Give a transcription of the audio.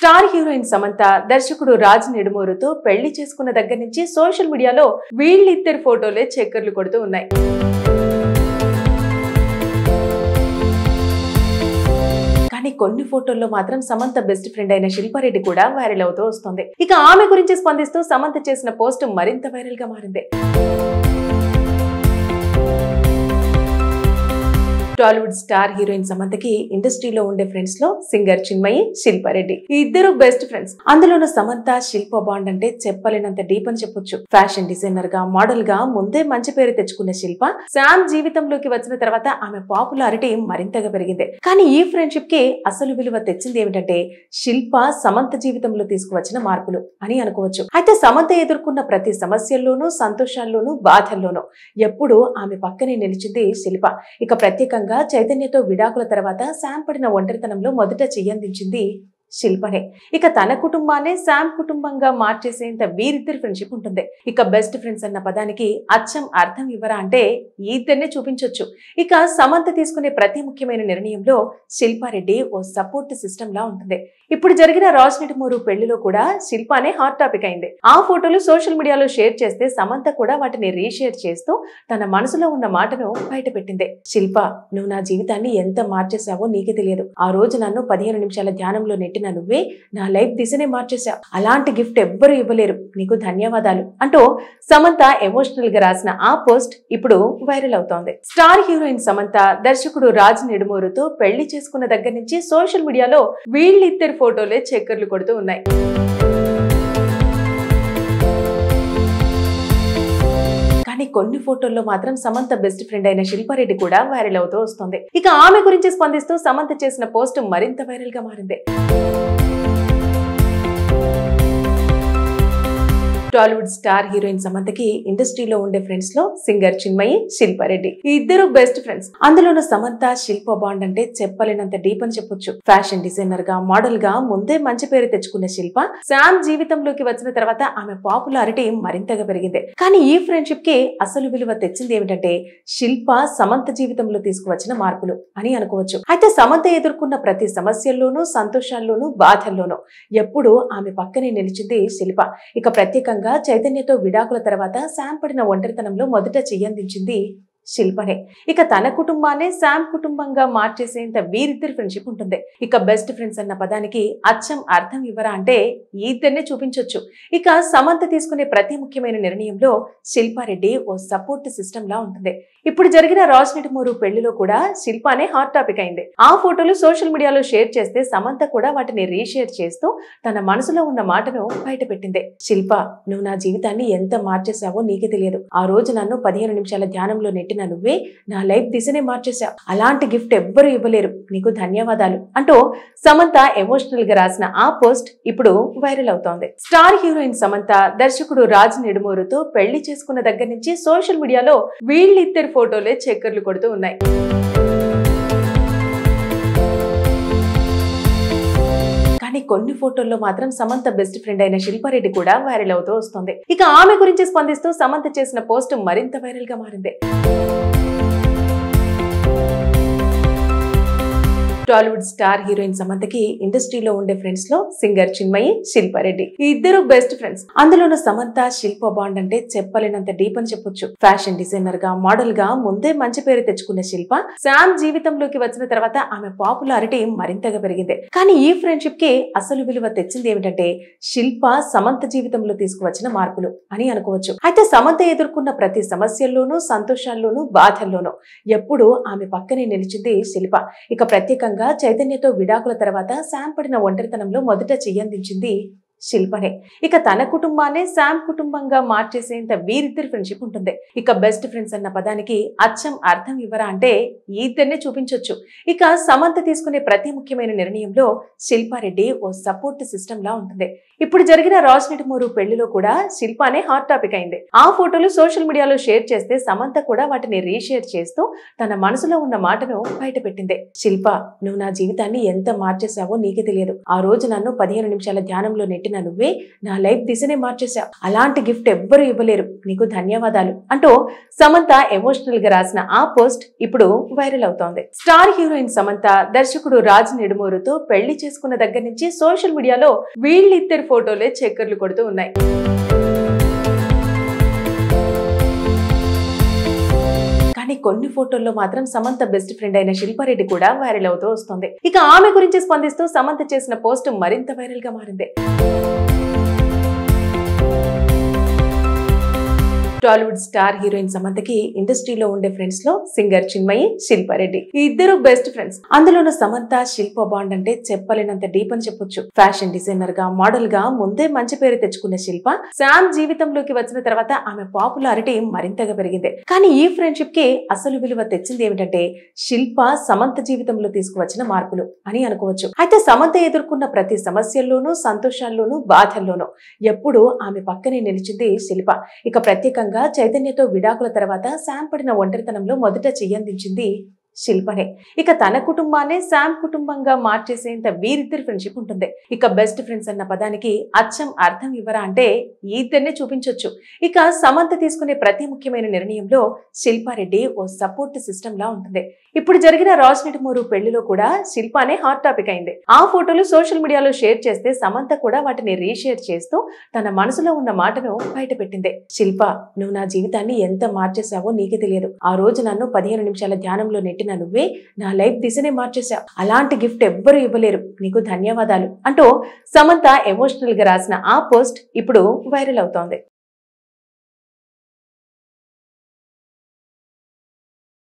Star heroine Samantha దర్శకుడు రాజ్ నెడుమూరుతో పెళ్లి చేసుకున్న దగ్గర నుంచి సోషల్ మీడియాలో వీళ్ళిద్దరి ఫోటోలే చక్కర్లు కొడుతూ ఉన్నాయి. కానీ కొన్ని ఫోటోల్లో మాత్రం సమంత బెస్ట్ ఫ్రెండ్ అయిన శిల్పారెడ్డి కూడా వైరల్ అవుతూ వస్తుంది. ఇక ఆమె గురించి స్పందిస్తూ సమంత చేసిన పోస్ట్ మరింత వైరల్ గా మారింది. టాలీవుడ్ స్టార్ హీరోయిన్ సమంతకి ఇండస్ట్రీలో ఉండే ఫ్రెండ్స్ లో సింగర్ చిన్మయి, శిల్పారెడ్డి ఈ ఇద్దరు బెస్ట్ ఫ్రెండ్స్. అందులోనూ సమంత శిల్ప బాండ్ అంటే చెప్పలేనంత డీప్ అని చెప్పొచ్చు. ఫ్యాషన్ డిజైనర్ గా, మోడల్ గా ముందే మంచి పేరు తెచ్చుకున్న శిల్ప శామ్ జీవితంలోకి వచ్చిన తర్వాత ఆమె పాపులారిటీ మరింతగా పెరిగింది. కానీ ఈ ఫ్రెండ్షిప్ కి అసలు విలువ తెచ్చింది ఏమిటంటే శిల్ప సమంత జీవితంలో తీసుకువచ్చిన మార్పులు అని అనుకోవచ్చు. అయితే సమంత ఎదుర్కొన్న ప్రతి సమస్యల్లోనూ, సంతోషాల్లోనూ, బాధల్లోనూ ఎప్పుడు ఆమె పక్కనే నిలిచింది శిల్ప. ఇక ప్రత్యేకంగా చైతన్యతో విడాకుల తర్వాత శామ్ పడిన ఒంటరితనంలో మొదట చెయ్యందించింది శిల్పనే. ఇక తన కుటుంబాన్ని శామ్ కుటుంబంగా మార్చేసేంత వీరిద్దరి ఫ్రెండ్షిప్ ఉంటుంది. ఇక బెస్ట్ ఫ్రెండ్స్ అన్న పదానికి అచ్చం అర్థం ఇవ్వరా అంటే ఈ ఇద్దరినే చూపించొచ్చు. ఇక సమంత తీసుకునే ప్రతి ముఖ్యమైన నిర్ణయంలో శిల్పారెడ్డి ఓ సపోర్ట్ సిస్టమ్ లా ఉంటుంది. ఇప్పుడు జరిగిన రాజ్ నెడుమూరు పెళ్లిలో కూడా శిల్పానే హాట్ టాపిక్ అయింది. ఆ ఫోటోలు సోషల్ మీడియాలో షేర్ చేస్తే సమంత కూడా వాటిని రీషేర్ చేస్తూ తన మనసులో ఉన్న మాటను బయటపెట్టింది. శిల్ప, నువ్వు నా జీవితాన్ని ఎంత మార్చేశావో నీకే తెలియదు. ఆ రోజు నన్ను 15 నిమిషాల ధ్యానంలో నెట్టిన నువ్వే నా లైఫ్ దిశనే మార్చేశావు. అలాంటి గిఫ్ట్ ఎవ్వరూ ఇవ్వలేరు, నీకు ధన్యవాదాలు అంటూ సమంత ఎమోషనల్ గా రాసిన ఆ పోస్ట్ ఇప్పుడు వైరల్ అవుతోంది. స్టార్ హీరోయిన్ సమంత దర్శకుడు రాజ్ నెడుమూరుతో పెళ్లి చేసుకున్న దగ్గర నుంచి సోషల్ మీడియాలో వీళ్ళిద్దరి ఫోటోలే చక్కర్లు కొడుతూ ఉన్నాయి. కానీ కొన్ని ఫోటోల్లో మాత్రం సమంత బెస్ట్ ఫ్రెండ్ అయిన శిల్పారెడ్డి కూడా వైరల్ అవుతూ వస్తుంది. ఇక ఆమె గురించి స్పందిస్తూ సమంత చేసిన పోస్ట్ మరింత వైరల్ గా మారింది. టాలీవుడ్ స్టార్ హీరోయిన్ సమంతకి ఇండస్ట్రీలో ఉండే ఫ్రెండ్స్ లో సింగర్ చిన్మయి, శిల్పారెడ్డి ఈ ఇద్దరు బెస్ట్ ఫ్రెండ్స్. అందులోనూ సమంత శిల్ప బాండ్ అంటే చెప్పలేనంత డీప్ అని చెప్పొచ్చు. ఫ్యాషన్ డిజైనర్ గా, మోడల్ గా ముందే మంచి పేరు తెచ్చుకున్న శిల్ప శామ్ జీవితంలోకి వచ్చిన తర్వాత ఆమె పాపులారిటీ మరింతగా పెరిగింది. కానీ ఈ ఫ్రెండ్షిప్ కి అసలు విలువ తెచ్చింది ఏమిటంటే శిల్ప సమంత జీవితంలో తీసుకువచ్చిన మార్పులు అని అనుకోవచ్చు. అయితే సమంత ఎదుర్కొన్న ప్రతి సమస్యల్లోనూ, సంతోషాల్లోనూ, బాధల్లోనూ ఎప్పుడు ఆమె పక్కనే నిలిచింది శిల్ప. ఇక ప్రత్యేకంగా చైతన్యతో విడాకుల తర్వాత శామ్ పడిన ఒంటరితనంలో మొదట చెయ్యందించింది శిల్పనే. ఇక తన కుటుంబాన్ని శామ్ కుటుంబంగా మార్చేసేంత వీరిద్దరి ఫ్రెండ్షిప్ ఉంటుంది. ఇక బెస్ట్ ఫ్రెండ్స్ అన్న పదానికి అచ్చం అర్థం ఇవ్వరా అంటే ఈ ఇద్దరినే చూపించొచ్చు. ఇక సమంత తీసుకునే ప్రతి ముఖ్యమైన నిర్ణయంలో శిల్పారెడ్డి ఓ సపోర్ట్ సిస్టమ్ లా ఉంటుంది. ఇప్పుడు జరిగిన రాజ్ నెడుమూరు పెళ్లిలో కూడా శిల్పానే హాట్ టాపిక్ అయింది. ఆ ఫోటోలు సోషల్ మీడియాలో షేర్ చేస్తే సమంత కూడా వాటిని రీషేర్ చేస్తూ తన మనసులో ఉన్న మాటను బయటపెట్టింది. శిల్ప, నువ్వు నా జీవితాన్ని ఎంత మార్చేశావో నీకే తెలియదు. ఆ రోజు నన్ను 15 నిమిషాల ధ్యానంలో నెట్టిన నువ్వే నా లైఫ్ దిశనే మార్చేశావు. అలాంటి గిఫ్ట్ ఎవ్వరూ ఇవ్వలేరు, నీకు ధన్యవాదాలు అంటూ సమంత ఎమోషనల్ గా రాసిన ఆ పోస్ట్ ఇప్పుడు వైరల్ అవుతోంది. స్టార్ హీరోయిన్ సమంత దర్శకుడు రాజ్ నెడుమూరుతో పెళ్లి చేసుకున్న దగ్గర నుంచి సోషల్ మీడియాలో వీళ్ళిద్దరి ఫోటోలే చక్కర్లు కొడుతూ ఉన్నాయి. కానీ కొన్ని ఫోటోల్లో మాత్రం సమంత బెస్ట్ ఫ్రెండ్ అయిన శిల్పారెడ్డి కూడా వైరల్ అవుతూ వస్తుంది. ఇక ఆమె గురించి స్పందిస్తూ సమంత చేసిన పోస్ట్ మరింత వైరల్ గా మారింది. టాలీవుడ్ స్టార్ హీరోయిన్ సమంతకి ఇండస్ట్రీలో ఉండే ఫ్రెండ్స్ లో సింగర్ చిన్మయి, శిల్పారెడ్డి ఈ ఇద్దరు బెస్ట్ ఫ్రెండ్స్. అందులోనూ సమంత శిల్ప బాండ్ అంటే చెప్పలేనంత డీప్ అని చెప్పొచ్చు. ఫ్యాషన్ డిజైనర్ గా, మోడల్ గా ముందే మంచి పేరు తెచ్చుకున్న శిల్ప శామ్ జీవితంలోకి వచ్చిన తర్వాత ఆమె పాపులారిటీ మరింతగా పెరిగింది. కానీ ఈ ఫ్రెండ్షిప్ కి అసలు విలువ తెచ్చింది ఏమిటంటే శిల్ప సమంత జీవితంలో తీసుకువచ్చిన మార్పులు అని అనుకోవచ్చు. అయితే సమంత ఎదుర్కొన్న ప్రతి సమస్యల్లోనూ, సంతోషాల్లోనూ, బాధల్లోనూ ఎప్పుడు ఆమె పక్కనే నిలిచింది శిల్ప. ఇక ప్రత్యేకంగా చైతన్యతో విడాకుల తర్వాత శామ్ పడిన ఒంటరితనంలో మొదట చెయ్యందించింది శిల్పనే. ఇక తన కుటుంబాన్ని శామ్ కుటుంబంగా మార్చేసేంత వీరిద్దరి ఫ్రెండ్షిప్ ఉంటుంది. ఇక బెస్ట్ ఫ్రెండ్స్ అన్న పదానికి అచ్చం అర్థం ఇవ్వరా అంటే ఈ ఇద్దరినే చూపించొచ్చు. ఇక సమంత తీసుకునే ప్రతి ముఖ్యమైన నిర్ణయంలో శిల్పారెడ్డి ఓ సపోర్ట్ సిస్టమ్ లా ఉంటుంది. ఇప్పుడు జరిగిన రాజ్ నెడుమూరు పెళ్లిలో కూడా శిల్పానే హాట్ టాపిక్ అయింది. ఆ ఫోటోలు సోషల్ మీడియాలో షేర్ చేస్తే సమంత కూడా వాటిని రీషేర్ చేస్తూ తన మనసులో ఉన్న మాటను బయటపెట్టింది. శిల్ప, నువ్వు నా జీవితాన్ని ఎంత మార్చేశావో నీకే తెలియదు. ఆ రోజు నన్ను 15 నిమిషాల ధ్యానంలో నెట్టిన నెట్టిన నువ్వే నా లైఫ్ దిశనే మార్చేశావు. అలాంటి గిఫ్ట్ ఎవ్వరూ ఇవ్వలేరు, నీకు ధన్యవాదాలు అంటూ సమంత ఎమోషనల్ గా రాసిన ఆ పోస్ట్ ఇప్పుడు వైరల్ అవుతోంది. స్టార్ హీరోయిన్ సమంత దర్శకుడు రాజ్ నెడుమూరుతో పెళ్లి చేసుకున్న దగ్గర నుంచి సోషల్ మీడియాలో వీళ్ళిద్దరి ఫోటోలే చక్కర్లు కొడుతూ ఉన్నాయి. కానీ కొన్ని ఫోటోల్లో మాత్రం సమంత బెస్ట్ ఫ్రెండ్ అయిన శిల్పారెడ్డి కూడా వైరల్ అవుతూ వస్తుంది. ఇక ఆమె గురించి స్పందిస్తూ సమంత చేసిన పోస్ట్ మరింత వైరల్ గా మారింది. టాలీవుడ్ స్టార్ హీరోయిన్ సమంతకి ఇండస్ట్రీలో ఉండే ఫ్రెండ్స్ లో సింగర్ చిన్మయి, శిల్పారెడ్డి ఈ ఇద్దరు బెస్ట్ ఫ్రెండ్స్. అందులోనూ సమంత శిల్ప బాండ్ అంటే చెప్పలేనంత డీప్ అని చెప్పొచ్చు. ఫ్యాషన్ డిజైనర్ గా, మోడల్ గా ముందే మంచి పేరు తెచ్చుకున్న శిల్ప శామ్ జీవితంలోకి వచ్చిన తర్వాత ఆమె పాపులారిటీ మరింతగా పెరిగింది. కానీ ఈ ఫ్రెండ్షిప్ కి అసలు విలువ తెచ్చింది ఏమిటంటే శిల్ప సమంత జీవితంలో తీసుకువచ్చిన మార్పులు అని అనుకోవచ్చు. అయితే సమంత ఎదుర్కొన్న ప్రతి సమస్యల్లోనూ, సంతోషాల్లోనూ, బాధల్లోనూ ఎప్పుడు ఆమె పక్కనే నిలిచింది శిల్ప. ఇక ప్రత్యేకంగా చైతన్యతో విడాకుల తర్వాత శామ్ పడిన ఒంటరితనంలో మొదట చెయ్యందించింది శిల్పనే. ఇక తన కుటుంబాన్ని శామ్ కుటుంబంగా మార్చేసేంత వీరిద్దరి ఫ్రెండ్షిప్ ఉంటుంది. ఇక బెస్ట్ ఫ్రెండ్స్ అన్న పదానికి అచ్చం అర్థం ఇవ్వరా అంటే ఈ ఇద్దరినే చూపించొచ్చు. ఇక సమంత తీసుకునే ప్రతి ముఖ్యమైన నిర్ణయంలో శిల్పారెడ్డి ఓ సపోర్ట్ సిస్టమ్ లా ఉంటుంది. ఇప్పుడు జరిగిన రాజ్ నెడుమూరు పెళ్లిలో కూడా శిల్పానే హాట్ టాపిక్ అయింది. ఆ ఫోటోలు సోషల్ మీడియాలో షేర్ చేస్తే సమంత కూడా వాటిని రీషేర్ చేస్తూ తన మనసులో ఉన్న మాటను బయట పెట్టింది. శిల్ప, నువ్వు నా జీవితాన్ని ఎంత మార్చేశావో నీకే తెలియదు. ఆ రోజు నన్ను 15 నిమిషాల ధ్యానంలో నెట్టిన నువ్వే నా లైఫ్ దిశనే మార్చేశావు. అలాంటి గిఫ్ట్ ఎవ్వరూ ఇవ్వలేరు, నీకు ధన్యవాదాలు అంటూ సమంత ఎమోషనల్ గా రాసిన ఆ పోస్ట్ ఇప్పుడు వైరల్ అవుతోంది.